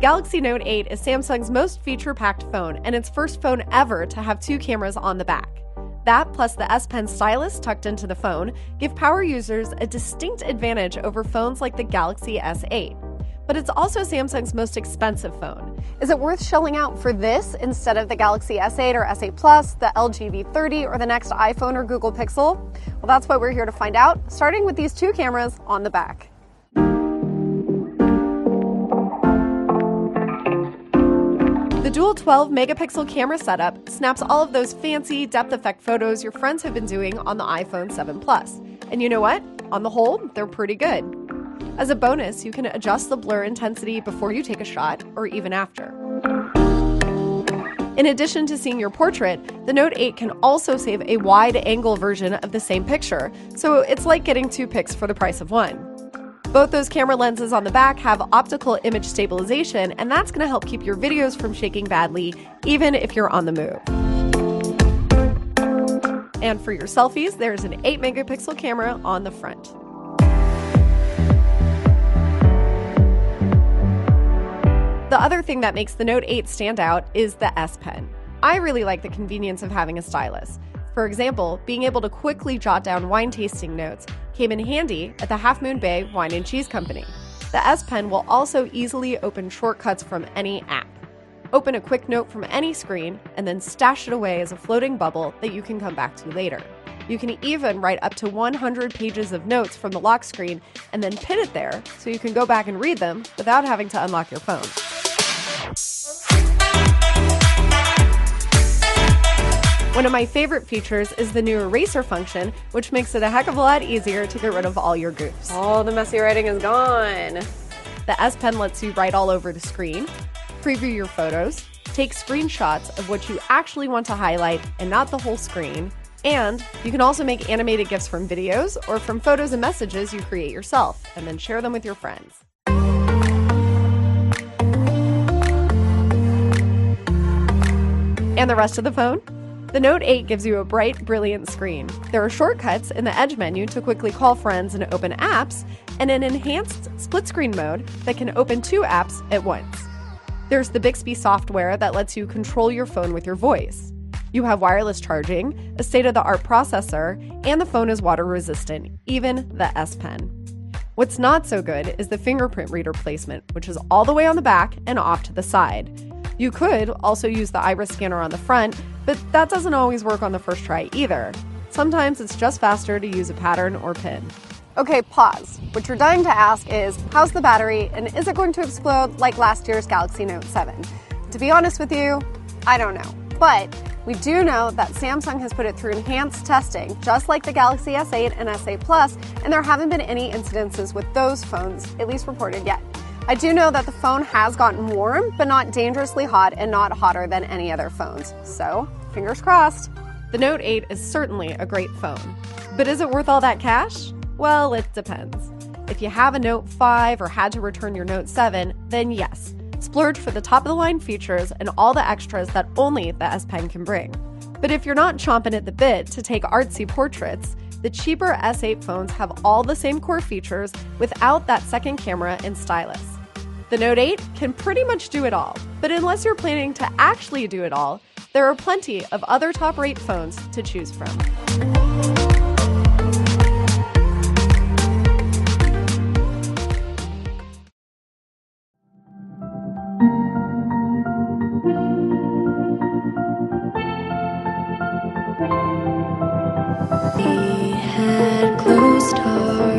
Galaxy Note 8 is Samsung's most feature-packed phone and its first phone ever to have 2 cameras on the back. That, plus the S Pen stylus tucked into the phone, give power users a distinct advantage over phones like the Galaxy S8. But it's also Samsung's most expensive phone. Is it worth shelling out for this instead of the Galaxy S8 or S8 Plus, the LG V30, or the next iPhone or Google Pixel? Well, that's what we're here to find out, starting with these 2 cameras on the back. The dual 12-megapixel camera setup snaps all of those fancy depth effect photos your friends have been doing on the iPhone 7 Plus. And you know what? On the whole, they're pretty good. As a bonus, you can adjust the blur intensity before you take a shot, or even after. In addition to seeing your portrait, the Note 8 can also save a wide-angle version of the same picture, so it's like getting 2 pics for the price of 1. Both those camera lenses on the back have optical image stabilization, and that's going to help keep your videos from shaking badly, even if you're on the move. And for your selfies, there's an 8-megapixel camera on the front. The other thing that makes the Note 8 stand out is the S Pen. I really like the convenience of having a stylus. For example, being able to quickly jot down wine tasting notes came in handy at the Half Moon Bay Wine and Cheese Company. The S Pen will also easily open shortcuts from any app. Open a quick note from any screen and then stash it away as a floating bubble that you can come back to later. You can even write up to 100 pages of notes from the lock screen and then pin it there so you can go back and read them without having to unlock your phone. One of my favorite features is the new eraser function, which makes it a heck of a lot easier to get rid of all your goofs. All the messy writing is gone. The S Pen lets you write all over the screen, preview your photos, take screenshots of what you actually want to highlight and not the whole screen, and you can also make animated GIFs from videos or from photos and messages you create yourself, and then share them with your friends. And the rest of the phone? The Note 8 gives you a bright, brilliant screen. There are shortcuts in the Edge menu to quickly call friends and open apps, and an enhanced split-screen mode that can open 2 apps at once. There's the Bixby software that lets you control your phone with your voice. You have wireless charging, a state-of-the-art processor, and the phone is water-resistant, even the S Pen. What's not so good is the fingerprint reader placement, which is all the way on the back and off to the side. You could also use the iris scanner on the front, but that doesn't always work on the first try either. Sometimes it's just faster to use a pattern or pin. Okay, pause. What you're dying to ask is, how's the battery, and is it going to explode like last year's Galaxy Note 7? To be honest with you, I don't know. But we do know that Samsung has put it through enhanced testing, just like the Galaxy S8 and S8 Plus, and there haven't been any incidences with those phones, at least reported yet. I do know that the phone has gotten warm, but not dangerously hot and not hotter than any other phones. So, fingers crossed. The Note 8 is certainly a great phone. But is it worth all that cash? Well, it depends. If you have a Note 5 or had to return your Note 7, then yes, splurge for the top-of-the-line features and all the extras that only the S Pen can bring. But if you're not chomping at the bit to take artsy portraits, the cheaper S8 phones have all the same core features without that second camera and stylus. The Note 8 can pretty much do it all, but unless you're planning to actually do it all, there are plenty of other top-rate phones to choose from. We had closed our